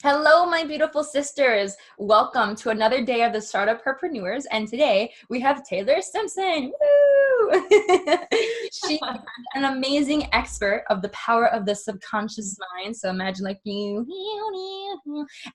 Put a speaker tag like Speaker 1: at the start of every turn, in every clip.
Speaker 1: Hello, my beautiful sisters. Welcome to another day of the Startup Herpreneurs. And today we have Taylor Simpson. Woo! She's an amazing expert of the power of the subconscious mind. So imagine like you,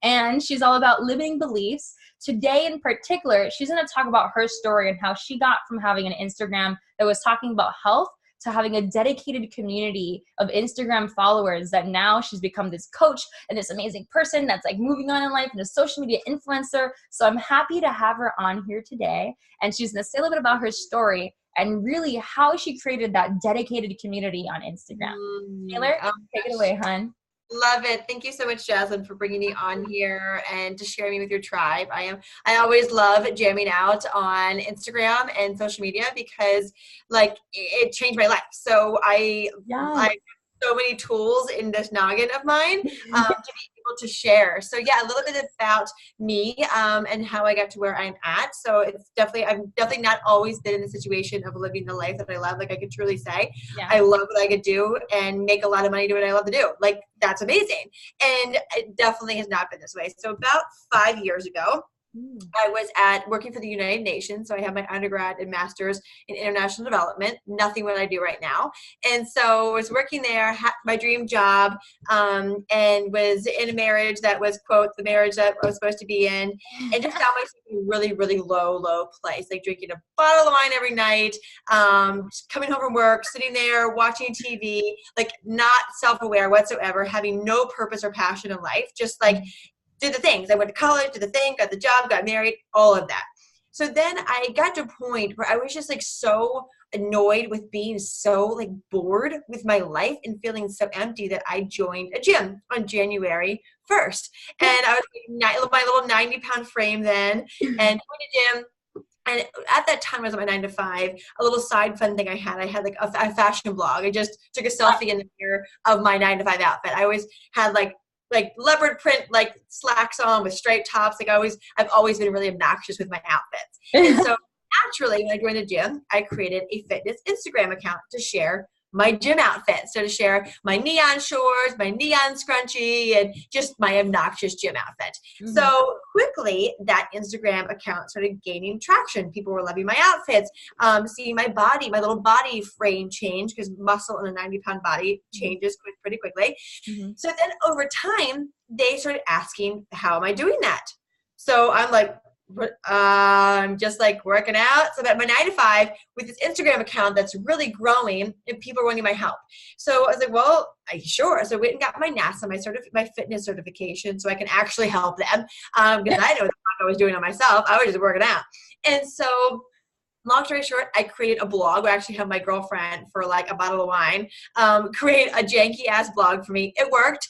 Speaker 1: and she's all about limiting beliefs. Today in particular, she's going to talk about her story and how she got from having an Instagram that was talking about health to having a dedicated community of Instagram followers, that now she's become this coach and this amazing person that's like moving on in life and a social media influencer. So I'm happy to have her on here today. And she's gonna say a little bit about her story and really how she created that dedicated community on Instagram. Taylor, take it away, hon.
Speaker 2: Love it. Thank you so much, Jasmine, for bringing me on here and to sharing me with your tribe. I always love jamming out on Instagram and social media because like it changed my life. So I have so many tools in this noggin of mine to be able to share. So yeah, a little bit about me and how I got to where I'm at. So I've definitely not always been in the situation of living the life that I love. Like I could truly say, I love what I could do and make a lot of money doing what I love to do. Like that's amazing. And it definitely has not been this way. So about 5 years ago, I was working for the United Nations. So I have my undergrad and master's in international development, nothing what I do right now. And so I was working there, had my dream job, and was in a marriage that was, quote, the marriage that I was supposed to be in, and just found myself in a really, really low place, like drinking a bottle of wine every night, coming home from work, sitting there, watching TV, like not self-aware whatsoever, having no purpose or passion in life, just like did the things. I went to college, did the thing, got the job, got married, all of that. So then I got to a point where I was just like so annoyed with being so like bored with my life and feeling so empty that I joined a gym on January 1st. And I was my little 90-pound frame then and joined a gym. And at that time, I was at my 9 to 5, a little side fun thing I had like a fashion blog. I just took a selfie in the mirror of my 9 to 5 outfit. I always had like leopard print, like slacks on with striped tops. I've always been really obnoxious with my outfits. And so naturally, when I joined the gym, I created a fitness Instagram account to share my gym outfit. So to share my neon shorts, my neon scrunchie, and just my obnoxious gym outfit. Mm-hmm. So quickly, that Instagram account started gaining traction. People were loving my outfits, seeing my body, my little body frame change, because muscle in a 90-pound body changes pretty quickly. Mm-hmm. So then over time, they started asking, how am I doing that? So I'm like, I'm just like working out. So that my 9 to 5 with this Instagram account that's really growing and people are wanting my help. So I was like, well, sure. So I went and got my NASA, my fitness certification, so I can actually help them. Because I know what I was doing on myself. I was just working out. And so long story short, I created a blog. I actually have my girlfriend for like a bottle of wine create a janky ass blog for me. It worked.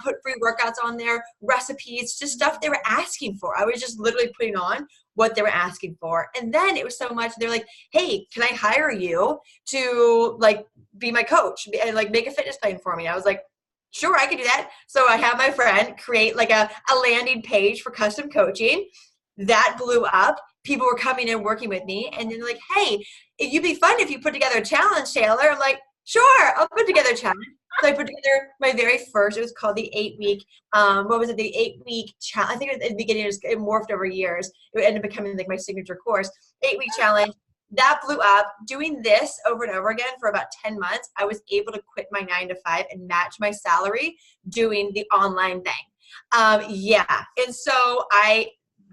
Speaker 2: Put free workouts on there, recipes, just stuff they were asking for. I was just literally putting on what they were asking for. And then it was so much, they're like, hey, can I hire you to like be my coach and like make a fitness plan for me? I was like, sure, I can do that. So I have my friend create like a landing page for custom coaching. That blew up. People were coming in working with me, and then they're like, hey, it'd be fun if you put together a challenge, Taylor. I'm like, sure, I'll put together a challenge. So I put together my very first, it was called the 8-week, the 8-week challenge. I think at the beginning it morphed over years. It ended up becoming like my signature course, 8-week challenge. That blew up. Doing this over and over again for about 10 months, I was able to quit my 9 to 5 and match my salary doing the online thing. And so I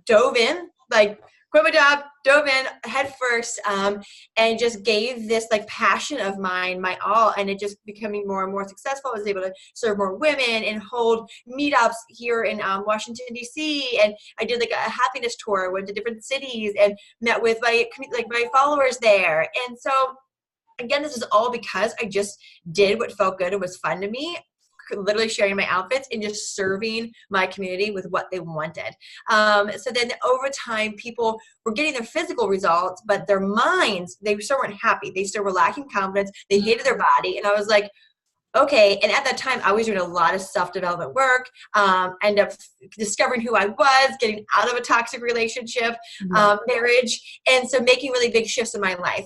Speaker 2: dove in, like quit my job, dove in head first, and just gave this like passion of mine my all, and it just becoming more and more successful. I was able to serve more women and hold meetups here in Washington, D.C., and I did like a happiness tour, went to different cities and met with my followers there. And so again, this is all because I just did what felt good and was fun to me, literally sharing my outfits and just serving my community with what they wanted. So then over time, people were getting their physical results, but their minds, they still weren't happy. They still were lacking confidence. They hated their body. And I was like, okay. And at that time, I was doing a lot of self-development work, ended up discovering who I was, getting out of a toxic relationship, marriage. And so making really big shifts in my life.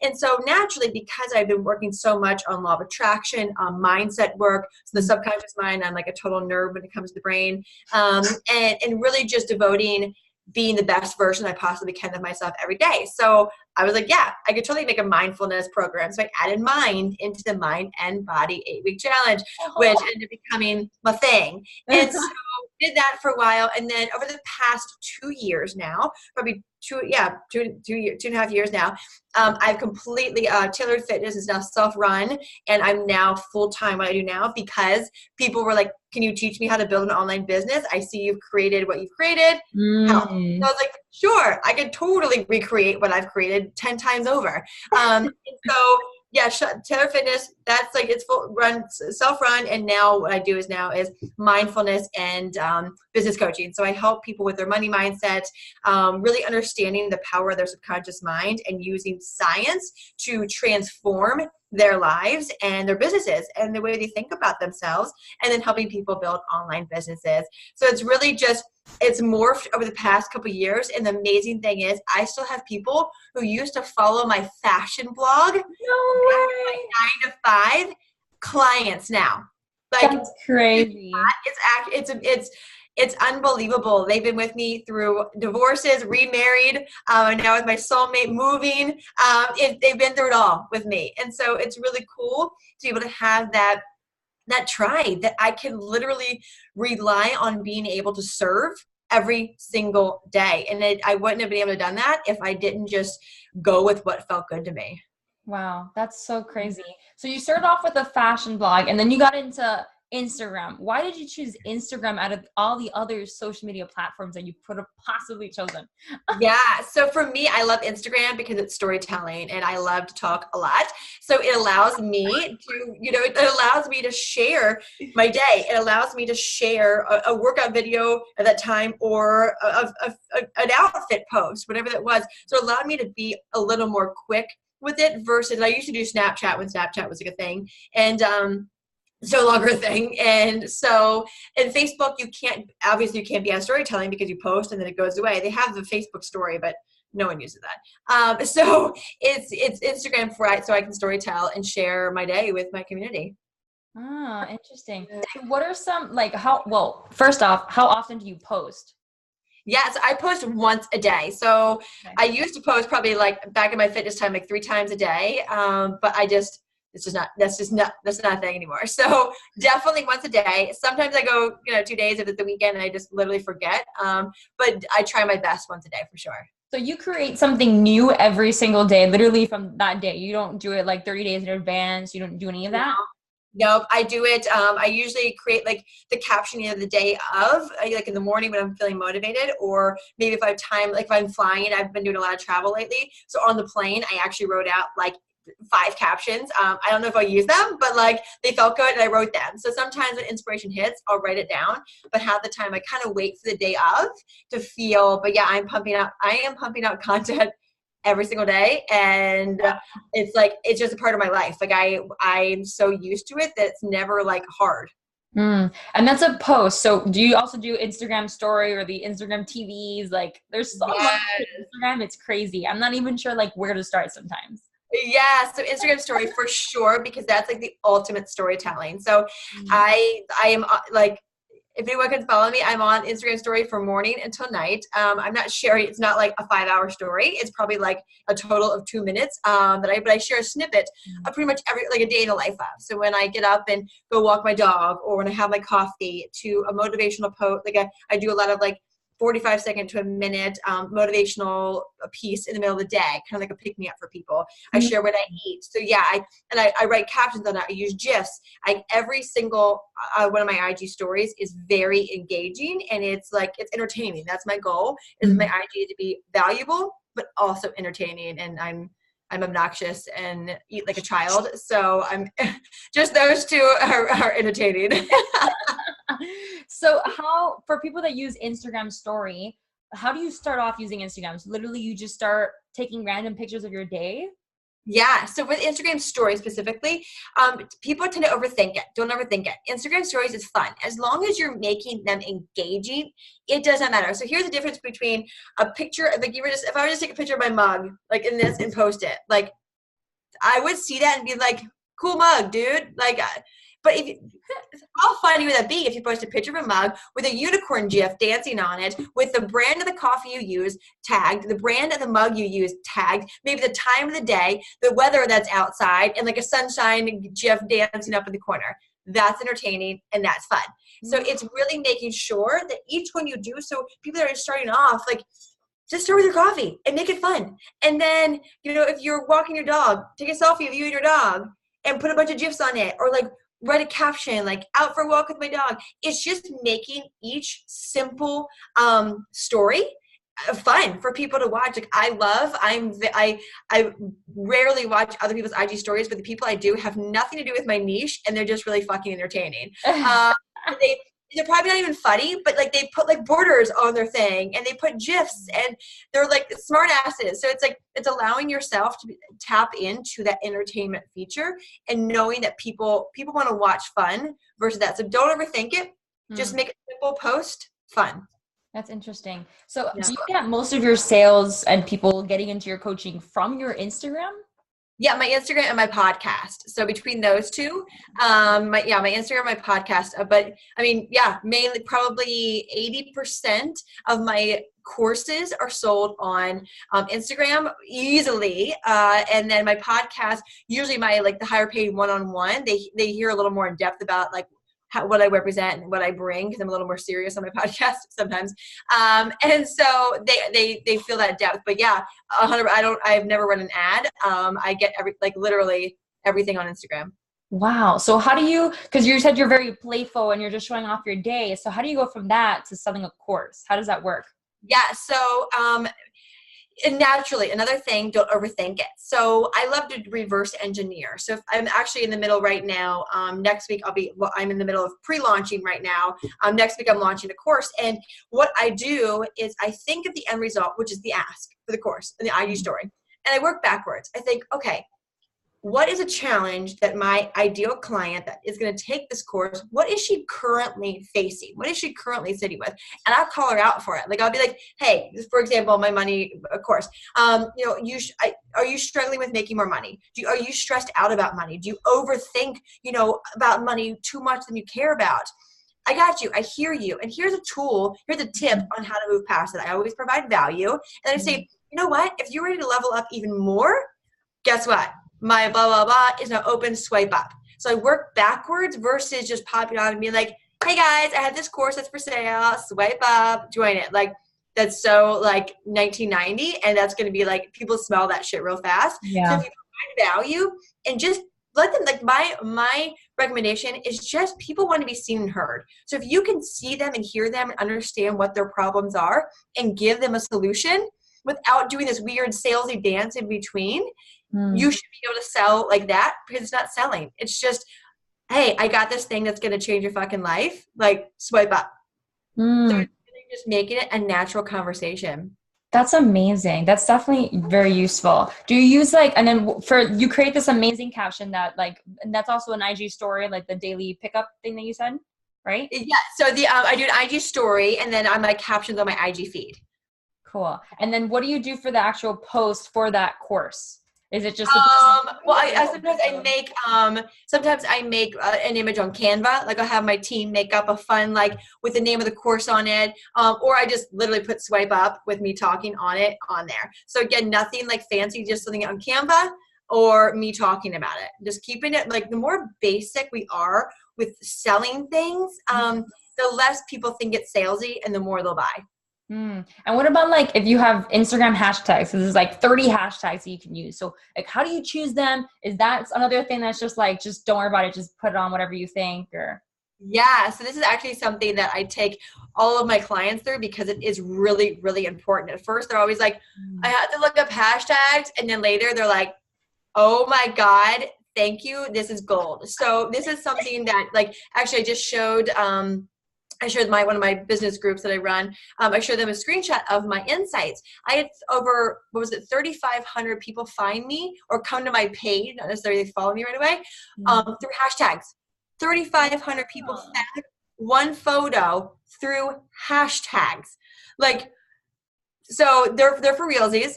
Speaker 2: And so naturally, because I've been working so much on law of attraction, mindset work, so the subconscious mind, I'm like a total nerd when it comes to the brain, and really just devoting being the best version I possibly can of myself every day. So I was like, yeah, I could totally make a mindfulness program. So I added mind into the Mind and Body 8-week challenge, which ended up becoming my thing. And so did that for a while. And then over the past 2 years now, probably two and a half years now, I've completely, Tailored Fitness is now self-run, and I'm now full-time what I do now, because people were like, can you teach me how to build an online business? I see you've created what you've created. Help. So I was like, sure, I could totally recreate what I've created 10 times over. And so yeah, Tailored Fitness, that's like, it's full run, self-run. And now what I do is mindfulness and business coaching. So I help people with their money mindset, really understanding the power of their subconscious mind and using science to transform their lives and their businesses and the way they think about themselves, and then helping people build online businesses. So it's really just, it's morphed over the past couple of years. And the amazing thing is I still have people who used to follow my fashion blog,
Speaker 1: No way.
Speaker 2: 9 to 5 clients now. Like,
Speaker 1: that's crazy.
Speaker 2: It's unbelievable. They've been with me through divorces, remarried, and now with my soulmate moving. They've been through it all with me. And so it's really cool to be able to have that tribe that I can literally rely on being able to serve every single day. And I wouldn't have been able to done that if I didn't just go with what felt good to me.
Speaker 1: Wow, that's so crazy. So you started off with a fashion blog, and then you got into Instagram. Why did you choose Instagram out of all the other social media platforms that you could have possibly chosen?
Speaker 2: Yeah. So for me, I love Instagram because it's storytelling and I love to talk a lot. So it allows me to, it allows me to share my day. It allows me to share a workout video at that time, or an outfit post, whatever that was. So it allowed me to be a little more quick with it, versus I used to do Snapchat when Snapchat was like a thing. And, it's no longer a thing. And so in Facebook, you can't be on storytelling because you post and then it goes away. They have the Facebook story, but no one uses that. So it's Instagram so I can storytell and share my day with my community.
Speaker 1: Ah, interesting. So what are some, first off, how often do you post?
Speaker 2: Yeah, so I post once a day. So okay. I used to post probably like back in my fitness time, like 3 times a day. But that's not a thing anymore. So definitely once a day. Sometimes I go, 2 days if it's the weekend and I just literally forget. But I try my best once a day for sure.
Speaker 1: So you create something new every single day, literally from that day. You don't do it like 30 days in advance. You don't do any of that?
Speaker 2: Nope, I do it. I usually create like the captioning of the day of, like in the morning when I'm feeling motivated, or maybe if I have time, like if I'm flying, I've been doing a lot of travel lately. So on the plane, I actually wrote out like 5 captions. I don't know if I'll use them, but like they felt good and I wrote them. So sometimes when inspiration hits, I'll write it down, but half the time I kind of wait for the day of to feel, but yeah, I am pumping out content every single day. And it's just a part of my life. Like I'm so used to it that it's never like hard.
Speaker 1: And that's a post. So do you also do Instagram story or the Instagram TVs? Like there's so much Instagram. It's crazy. I'm not even sure like where to start sometimes.
Speaker 2: Yeah, so Instagram story for sure, because that's like the ultimate storytelling. So I am like, if anyone can follow me, I'm on Instagram story from morning until night. I'm not sharing, it's not like a 5-hour story. It's probably like a total of 2 minutes. But I share a snippet of pretty much a day in the life of. So when I get up and go walk my dog, or when I have my coffee, to a motivational post, I do a lot of 45-second to a minute motivational piece in the middle of the day, kind of like a pick me up for people. I share what I eat. So yeah, I write captions on that. I use GIFs. Every single one of my IG stories is very engaging, and it's entertaining. That's my goal, is my IG to be valuable, but also entertaining. And I'm obnoxious and eat like a child. So I'm just, those two are entertaining.
Speaker 1: So for people that use Instagram story, how do you start off using Instagram? So literally you just start taking random pictures of your day?
Speaker 2: Yeah. So with Instagram stories specifically, people tend to overthink it. Don't overthink it. Instagram stories is fun. As long as you're making them engaging, it doesn't matter. So here's the difference between a picture, if I were just to take a picture of my mug, like in this, and post it, I would see that and be like, cool mug, dude. Like, but how funny would that be if you post a picture of a mug with a unicorn gif dancing on it, with the brand of the coffee you use tagged, the brand of the mug you use tagged, maybe the time of the day, the weather that's outside, and like a sunshine gif dancing up in the corner. That's entertaining and that's fun. So it's really making sure that each one you do, so people that are starting off, like, just start with your coffee and make it fun. And then, if you're walking your dog, take a selfie of you and your dog and put a bunch of GIFs on it, or like write a caption like out for a walk with my dog. It's just making each simple story fun for people to watch. Like I rarely watch other people's IG stories, but the people I do have nothing to do with my niche, and they're just really fucking entertaining. They're probably not even funny, but like they put like borders on their thing, and they put GIFs, and they're like smart asses. So it's like, it's allowing yourself to tap into that entertainment feature and knowing that people want to watch fun versus that. So don't overthink it. Just make a simple post fun.
Speaker 1: That's interesting. So do you get most of your sales and people getting into your coaching from your Instagram?
Speaker 2: Yeah, my Instagram and my podcast. So between those two, my Instagram, my podcast. But I mean, mainly probably 80% of my courses are sold on Instagram easily. And then my podcast, usually the higher paid one-on-one, they hear a little more in depth about like what I represent and what I bring, because I'm a little more serious on my podcast sometimes. And so they feel that depth. But 100. I've never run an ad. I get literally everything on Instagram.
Speaker 1: Wow. So how do you, because you said you're very playful and you're just showing off your day. So how do you go from that to selling a course? How does that work?
Speaker 2: Yeah. So, and naturally, another thing, don't overthink it. So I love to reverse engineer. So if I'm actually in the middle right now. Next week I'm in the middle of pre-launching right now. Next week I'm launching a course. And what I do is I think of the end result, which is the ask for the course and the IG story. And I work backwards. I think, okay, what is a challenge that my ideal client that is going to take this course, what is she currently facing? What is she currently sitting with? And I'll call her out for it. Like, I'll be like, hey, for example, my money course, are you struggling with making more money? Are you stressed out about money? Do you overthink, about money too much than you care about? I got you. I hear you. And here's a tool. Here's a tip on how to move past it. I always provide value. And I say, you know what? If you're ready to level up even more, guess what? My blah, blah, blah is now open, swipe up. So I work backwards versus just popping on and being like, hey guys, I have this course that's for sale, swipe up, join it. Like, that's so like 1990, and that's going to be like, people smell that shit real fast.
Speaker 1: Yeah.
Speaker 2: So if you provide value and just let them, like, my recommendation is just, people want to be seen and heard. So if you can see them and hear them and understand what their problems are and give them a solution without doing this weird salesy dance in between, you should be able to sell like that, because it's not selling. It's just, hey, I got this thing that's going to change your fucking life. Like, swipe up. So it's really just making it a natural conversation.
Speaker 1: That's amazing. That's definitely very useful. Do you use and then you create this amazing caption that and that's also an IG story, like the daily pickup thing that you said, right?
Speaker 2: Yeah. So I do an IG story, and then my captions on my IG feed.
Speaker 1: Cool. And then what do you do for the actual post for that course? Is it just sometimes I make an image on Canva. Like, I'll have my team make up a fun, like, with the name of the course on it, or I just literally put swipe up with me talking on it on there. So again, nothing like fancy, just something on Canva or me talking about it. Just keeping it, like, the more basic we are with selling things, the less people think it's salesy and the more they'll buy. And what about if you have Instagram hashtags? So there's 30 hashtags that you can use. So how do you choose them? Is that another thing that's just just don't worry about it, just put it on whatever you think? Or
Speaker 2: yeah, so this is actually something that I take all of my clients through, because it is really, really important. At first, they're always like, I have to look up hashtags, and then later they're like, oh my God, thank you, this is gold. So this is something that, actually I just showed I showed one of my business groups that I run. I showed them a screenshot of my insights. I had over, 3,500 people find me or come to my page, not necessarily follow me right away, through hashtags. 3,500 people found one photo through hashtags. So they're for realsies.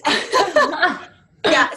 Speaker 2: Yeah,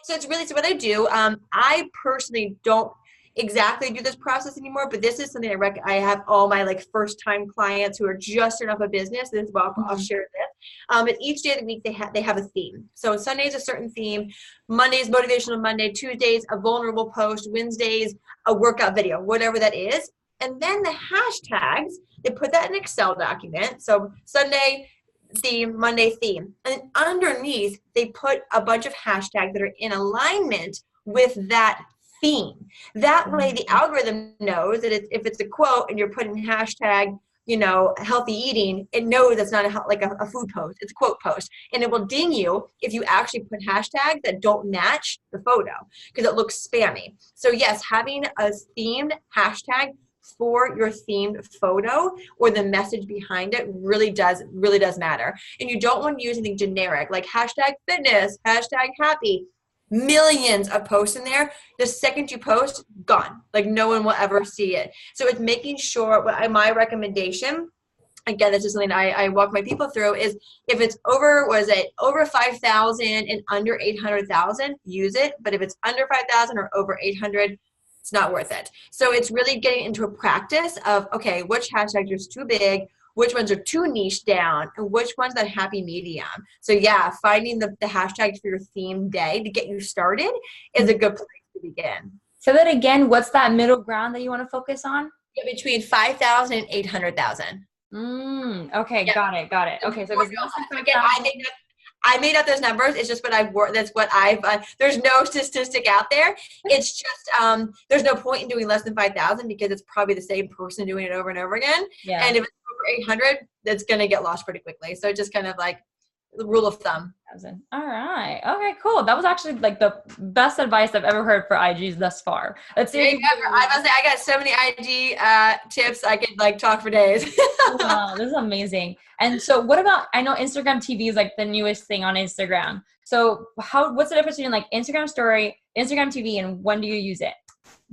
Speaker 2: so it's really, so what I do, I personally don't exactly do this process anymore, but this is something I have all my like first time clients who are just starting off a business. This is what I'll share this. But each day of the week they have a theme. So Sunday's a certain theme, Monday's motivational Monday, Tuesdays a vulnerable post, Wednesdays a workout video, whatever that is. And then the hashtags, they put that in an Excel document. So Sunday theme, Monday theme. And underneath, they put a bunch of hashtags that are in alignment with that theme. That way, the algorithm knows that if it's a quote and you're putting hashtag, healthy eating, it knows it's not a food post, it's a quote post. And it will ding you if you actually put hashtags that don't match the photo because it looks spammy. So yes, having a themed hashtag for your themed photo or the message behind it really does matter. And you don't want to use anything generic like hashtag fitness, hashtag happy. Millions of posts in there. The second you post, gone. Like no one will ever see it. So it's making sure, my recommendation, again, this is something I walk my people through, is if it's over 5,000 and under 800,000, use it. But if it's under 5,000 or over 800, it's not worth it. So it's really getting into a practice of, okay, which hashtags are too big, which ones are too niche down, and which one's that happy medium. So yeah, finding the hashtags for your theme day to get you started is a good place to begin.
Speaker 1: So that again, what's that middle ground that you want to focus on?
Speaker 2: Yeah, between 5,000 and 800,000.
Speaker 1: Okay, yeah. Got it. Okay, so
Speaker 2: again, I made up those numbers. It's just that's what I've, there's no statistic out there. It's just, there's no point in doing less than 5,000 because it's probably the same person doing it over and over again. Yeah. And if it's over 800, that's going to get lost pretty quickly. So just kind of like the rule of thumb.
Speaker 1: All right. Okay, cool. That was actually like the best advice I've ever heard for IGs thus far. Let's see.
Speaker 2: I got so many IG tips. I could like talk for days.
Speaker 1: Wow, this is amazing. And so what about, I know Instagram TV is like the newest thing on Instagram. So what's the difference between like Instagram story, Instagram TV, and when do you use it?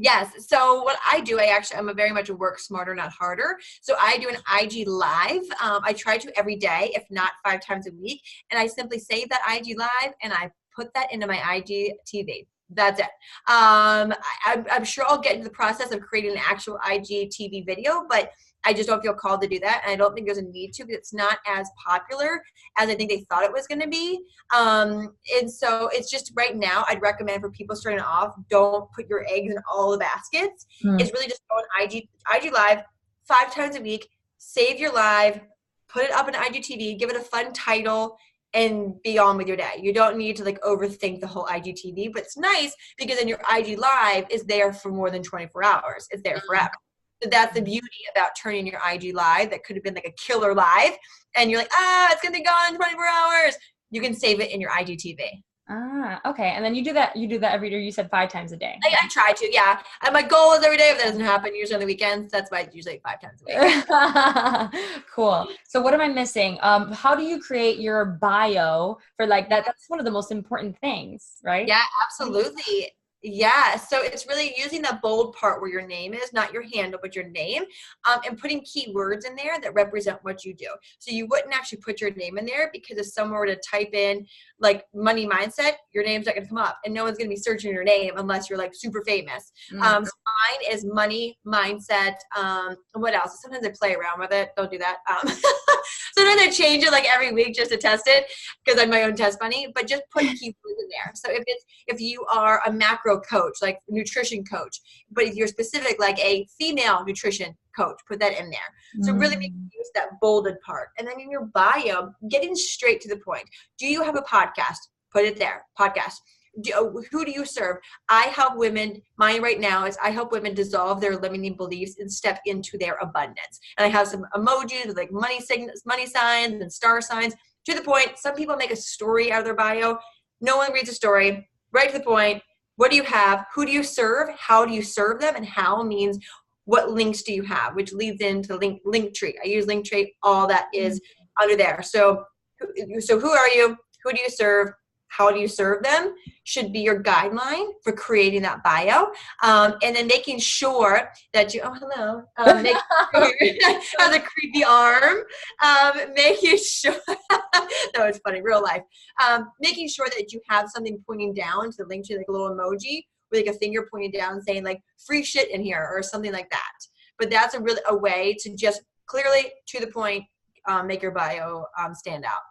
Speaker 2: Yes. So what I do, I'm a very much a work smarter, not harder. So I do an IG live. I try to every day, if not 5 times a week. And I simply save that IG live and I put that into my IG TV. That's it. I'm sure I'll get into the process of creating an actual IG TV video, but I just don't feel called to do that. And I don't think there's a need to because it's not as popular as I think they thought it was going to be. And so it's just right now, I'd recommend for people starting off, don't put your eggs in all the baskets. It's really just go on IG live 5 times a week, save your live, put it up in IGTV, give it a fun title, and be on with your day. You don't need to like overthink the whole IGTV, but it's nice because then your IG live is there for more than 24 hours. It's there forever. So that's the beauty about turning your IG live that could have been like a killer live and you're like, it's going to be gone in 24 hours. You can save it in your IGTV.
Speaker 1: Okay. And then you do that every day. You said 5 times a day.
Speaker 2: I try to, yeah. And my goal is every day. If that doesn't happen, usually on the weekends. That's why it's usually 5 times a week.
Speaker 1: Cool. So what am I missing? How do you create your bio for like that? That's one of the most important things, right?
Speaker 2: Yeah, absolutely. Yeah, so it's really using that bold part where your name is, not your handle, but your name, and putting keywords in there that represent what you do. So you wouldn't actually put your name in there because if someone were to type in like money mindset, your name's not going to come up and no one's going to be searching your name unless you're like super famous. So mine is money mindset. What else? Sometimes I play around with it. Don't do that. Sometimes I change it like every week just to test it because I'm my own test bunny, but just put keywords in there. So if you are a macro coach, like nutrition coach, but if you're specific, like a female nutrition coach, put that in there. So really make use that bolded part. And then in your bio, getting straight to the point. Do you have a podcast? Put it there. Podcast. Who do you serve? I help women. Mine right now is I help women dissolve their limiting beliefs and step into their abundance. And I have some emojis with like money signs and star signs. To the point. Some people make a story out of their bio. No one reads a story. Right to the point. What do you have? Who do you serve? How do you serve them? And how means what links do you have, which leads into Linktree. I use Linktree. All that is under there. So who are you? Who do you serve? how do you serve them should be your guideline for creating that bio. And then making sure that you, oh, hello, make sure, has a creepy arm, making sure, that was funny, real life, making sure that you have something pointing down to the link to like a little emoji with like a finger pointing down saying like free shit in here or something like that. But that's a way to just clearly to the point, make your bio stand out.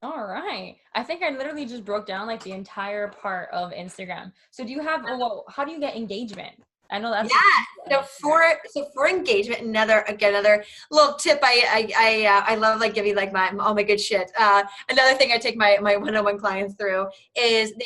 Speaker 1: All right. I think I literally just broke down like the entire part of Instagram. So do you have, well, how do you get engagement? I know that's
Speaker 2: So for engagement, another little tip I love like giving like all my good shit. Another thing I take my one-on-one clients through is the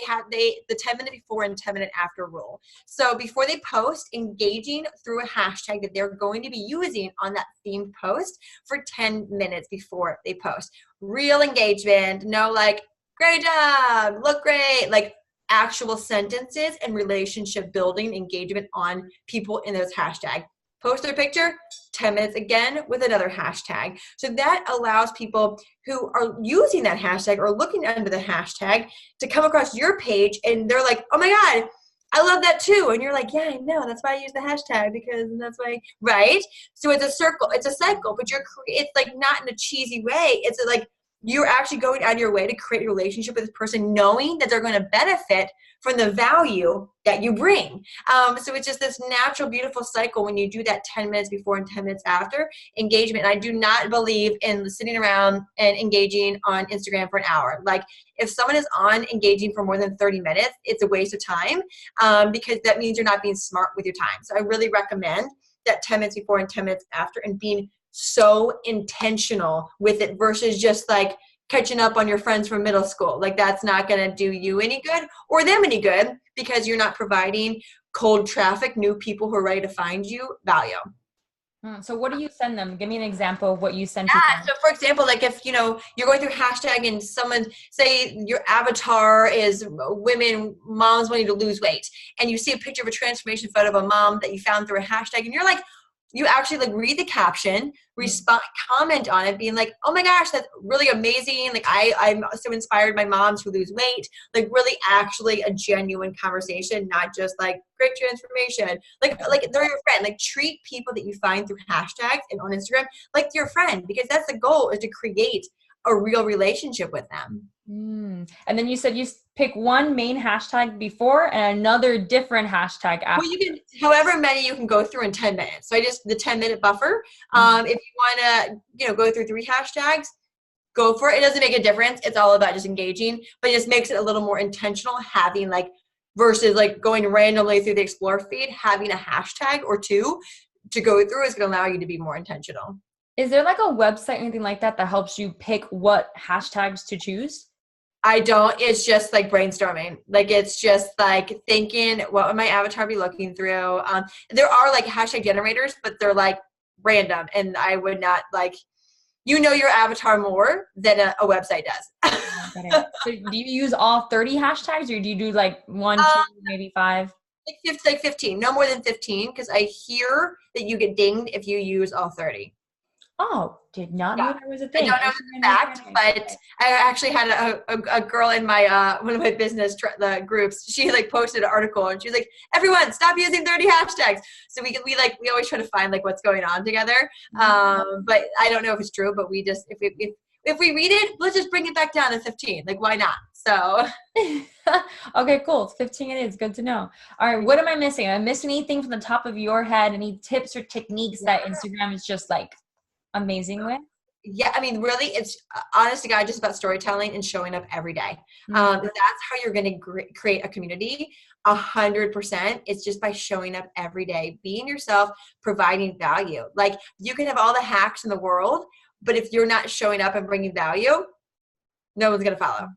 Speaker 2: 10-minute before and 10-minute after rule. So before they post, engaging through a hashtag that they're going to be using on that themed post for 10 minutes before they post. Real engagement, no like great job, look great, like actual sentences and relationship building engagement on people in those hashtags. Post their picture, 10 minutes again with another hashtag. So that allows people who are using that hashtag or looking under the hashtag to come across your page and they're like, oh my God, I love that too. And you're like, yeah, I know. That's why I use the hashtag because that's why, right? So it's a circle, it's a cycle, but it's like not in a cheesy way. It's like, you're actually going out of your way to create a relationship with this person knowing that they're going to benefit from the value that you bring. So it's just this natural, beautiful cycle when you do that 10 minutes before and 10 minutes after engagement. And I do not believe in sitting around and engaging on Instagram for an hour. Like if someone is on engaging for more than 30 minutes, it's a waste of time because that means you're not being smart with your time. So I really recommend that 10 minutes before and 10 minutes after and being so intentional with it versus just like catching up on your friends from middle school. Like that's not going to do you any good or them any good because you're not providing cold traffic, new people who are ready to find you value.
Speaker 1: So what do you send them? Give me an example of what you send people.
Speaker 2: So for example, like if, you're going through hashtag and someone say your avatar is women, moms wanting to lose weight and you see a picture of a transformation photo of a mom that you found through a hashtag and you're like, you actually like read the caption, respond, comment on it, being like, oh my gosh, that's really amazing. Like I'm so inspired by moms who lose weight. Like really actually a genuine conversation, not just like great transformation. Like they're your friend. Like treat people that you find through hashtags and on Instagram like your friend because that's the goal is to create a real relationship with them.
Speaker 1: And then you said you pick one main hashtag before and another different hashtag after.
Speaker 2: Well, you can, however many you can go through in 10 minutes. So the 10-minute buffer. If you want to, go through 3 hashtags, go for it. It doesn't make a difference. It's all about just engaging, but it just makes it a little more intentional having like, versus like going randomly through the Explore feed, having a hashtag or 2 to go through is going to allow you to be more intentional.
Speaker 1: Is there like a website or anything like that that helps you pick what hashtags to choose?
Speaker 2: I don't. It's just like brainstorming. Like it's just like thinking, what would my avatar be looking through? There are like hashtag generators, but they're like random, and I would not like. Your avatar more than a website does.
Speaker 1: So do you use all 30 hashtags, or do you do like 1, 2, maybe 5?
Speaker 2: Like 15, no more than 15, because I hear that you get dinged if you use all 30.
Speaker 1: Oh, did not know that was a thing.
Speaker 2: I don't know the fact, but I actually had a girl in my one of my business the groups. She like posted an article and she was like, "Everyone, stop using 30 hashtags." So we always try to find like what's going on together. But I don't know if it's true. But we just if we read it, let's just bring it back down to 15. Like why not? So
Speaker 1: okay, cool. 15 it is. Good to know. All right, what am I missing? Am I missing anything from the top of your head? Any tips or techniques that Instagram is just like amazing with?
Speaker 2: Yeah, I mean, really, it's honest to God, just about storytelling and showing up every day. That's how you're going to create a community. 100%. It's just by showing up every day, being yourself, providing value. Like you can have all the hacks in the world, but if you're not showing up and bringing value, no one's going to follow.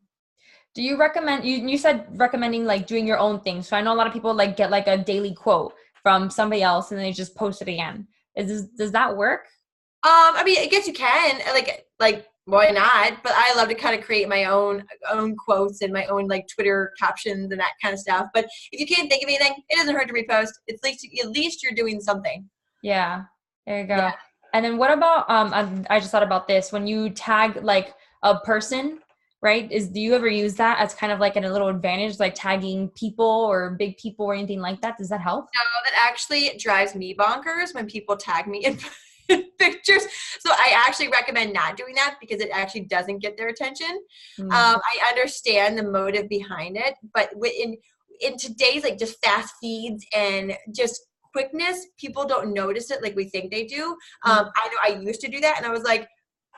Speaker 1: Do you recommend, you said recommending like doing your own thing. So I know a lot of people like get like a daily quote from somebody else and they just post it again. Does that work?
Speaker 2: I mean, I guess you can, like why not? But I love to kind of create my own quotes and my own like Twitter captions and that kind of stuff. But if you can't think of anything, it doesn't hurt to repost. At least you're doing something.
Speaker 1: Yeah, there you go.
Speaker 2: Yeah.
Speaker 1: And then what about I just thought about this when you tag like a person right? Do you ever use that as kind of like a little advantage, like tagging people or big people or anything like that? Does that help?
Speaker 2: No, that actually drives me bonkers when people tag me in pictures. So I actually recommend not doing that because it actually doesn't get their attention. I understand the motive behind it, but in today's like just fast feeds and just quickness, people don't notice it like we think they do. I know I used to do that, and I was like,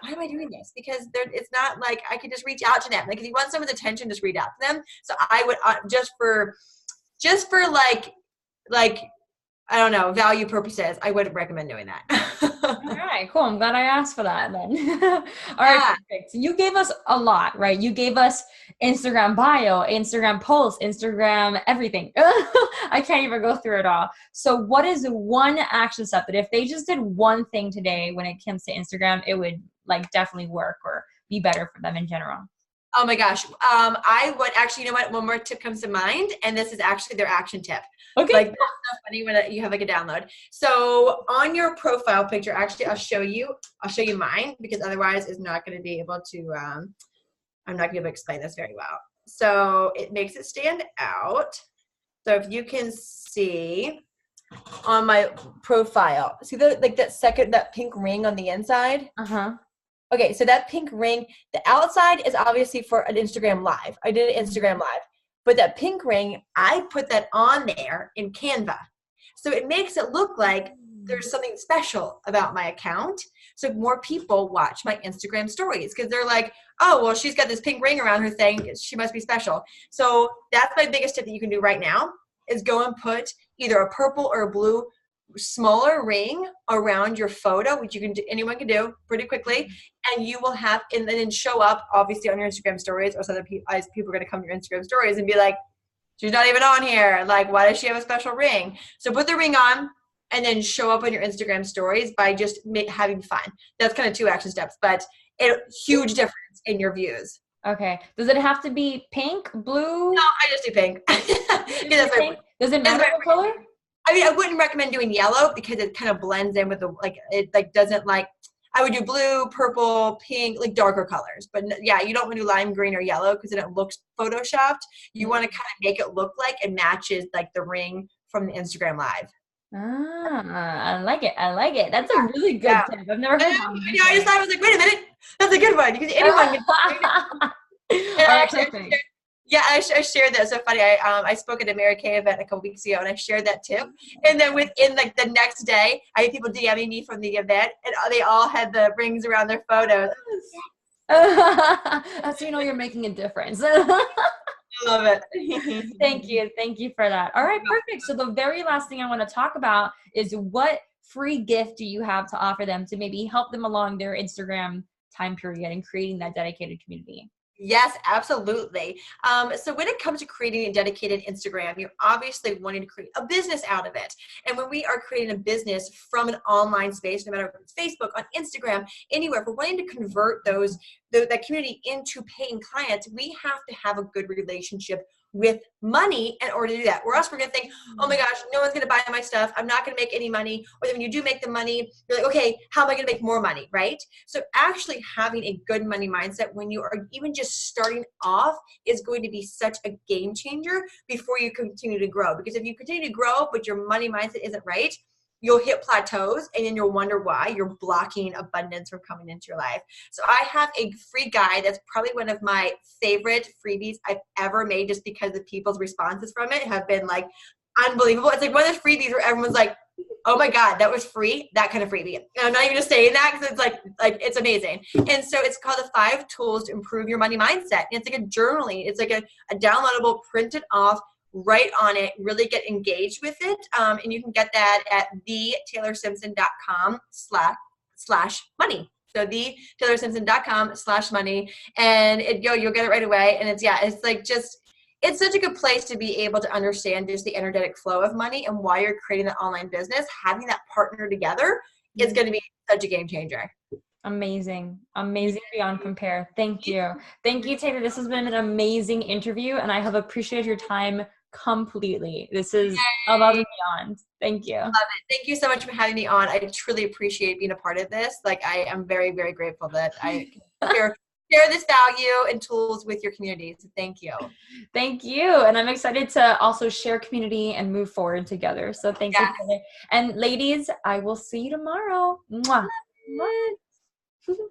Speaker 2: why am I doing this? Because it's not like I could just reach out to them. Like if you want someone's attention, just reach out to them. So I would just for like I don't know, value purposes, I wouldn't recommend doing that.
Speaker 1: All right, cool. I'm glad I asked for that then. All right, perfect. So you gave us a lot, right? You gave us Instagram bio, Instagram posts, Instagram everything. I can't even go through it all. So what is one action step that if they just did one thing today when it comes to Instagram, it would like definitely work or be better for them in general?
Speaker 2: Oh my gosh. I would actually, you know what? One more tip comes to mind, and this is actually their action tip.
Speaker 1: Okay.
Speaker 2: Like that's so funny when you have like a download. So on your profile picture, actually, I'll show you mine because otherwise it's not going to be able to, I'm not going to be able to explain this very well. So it makes it stand out. So if you can see on my profile, see that pink ring on the inside? Okay, so that pink ring, the outside is obviously for an Instagram Live. I did an Instagram Live. But that pink ring, I put that on there in Canva. So it makes it look like there's something special about my account. So more people watch my Instagram stories because they're like, oh, well, she's got this pink ring around her thing. She must be special. So that's my biggest tip that you can do right now is go and put either a purple or a blue smaller ring around your photo, which anyone can do pretty quickly, and you will have and then show up obviously on your Instagram stories, or so other people are going to come to your Instagram stories and be like, she's not even on here, like why does she have a special ring? So put the ring on and then show up on your Instagram stories by just having fun. That's kind of 2 action steps, but huge difference in your views.
Speaker 1: Okay, does it have to be pink, blue?
Speaker 2: No, I just do pink.
Speaker 1: Does it matter what color?
Speaker 2: I mean, I wouldn't recommend doing yellow because it kind of blends in with I would do blue, purple, pink, like darker colors. But yeah, you don't want to do lime green or yellow because then it looks photoshopped. You want to kind of make it look like it matches like the ring from the Instagram Live.
Speaker 1: I like it. That's a really good tip. I've never heard that.
Speaker 2: Yeah, I just thought, I was like, wait a minute, that's a good one because anyone can. Yeah, I shared that. So funny. I spoke at a Mary Kay event a couple weeks ago, and I shared that tip. And then within like the next day, I had people DMing me from the event, and they all had the rings around their photos.
Speaker 1: That's so you're making a difference.
Speaker 2: I love it.
Speaker 1: Thank you for that. All right, perfect. So the very last thing I want to talk about is what free gift do you have to offer them to maybe help them along their Instagram time period and creating that dedicated community?
Speaker 2: Yes, absolutely. So when it comes to creating a dedicated Instagram, you're obviously wanting to create a business out of it. And when we are creating a business from an online space, no matter if it's Facebook, on Instagram, anywhere, if we're wanting to convert that community into paying clients, we have to have a good relationship with money in order to do that. Or else we're going to think, oh my gosh, no one's going to buy my stuff. I'm not going to make any money. Or then when you do make the money, you're like, okay, how am I going to make more money, right? So actually having a good money mindset when you are even just starting off is going to be such a game changer before you continue to grow. Because if you continue to grow, but your money mindset isn't right, you'll hit plateaus and then you'll wonder why you're blocking abundance from coming into your life. So I have a free guide that's probably one of my favorite freebies I've ever made just because the people's responses from it have been like unbelievable. It's like one of those freebies where everyone's like, oh my God, that was free, that kind of freebie. And I'm not even just saying that because it's like it's amazing. And so it's called the 5 Tools to Improve Your Money Mindset. And it's like a journaling. It's like a downloadable, printed off, write on it, really get engaged with it. And you can get that at thetaylorssimpson.com/money. So thetaylorssimpson.com/money. And you'll get it right away. And it's such a good place to be able to understand just the energetic flow of money and why you're creating the online business. Having that partner together is going to be such a game changer.
Speaker 1: Amazing beyond compare. Thank you, Taylor. This has been an amazing interview, and I have appreciated your time completely. This is above and beyond. Thank you.
Speaker 2: Love it. Thank you so much for having me on. I truly appreciate being a part of this. Like I am very, very grateful that I can share share this value and tools with your community. So thank you.
Speaker 1: Thank you. And I'm excited to also share community and move forward together. So thank you,
Speaker 2: Yes.
Speaker 1: Taylor. And ladies, I will see you tomorrow. Mwah.
Speaker 2: Love it.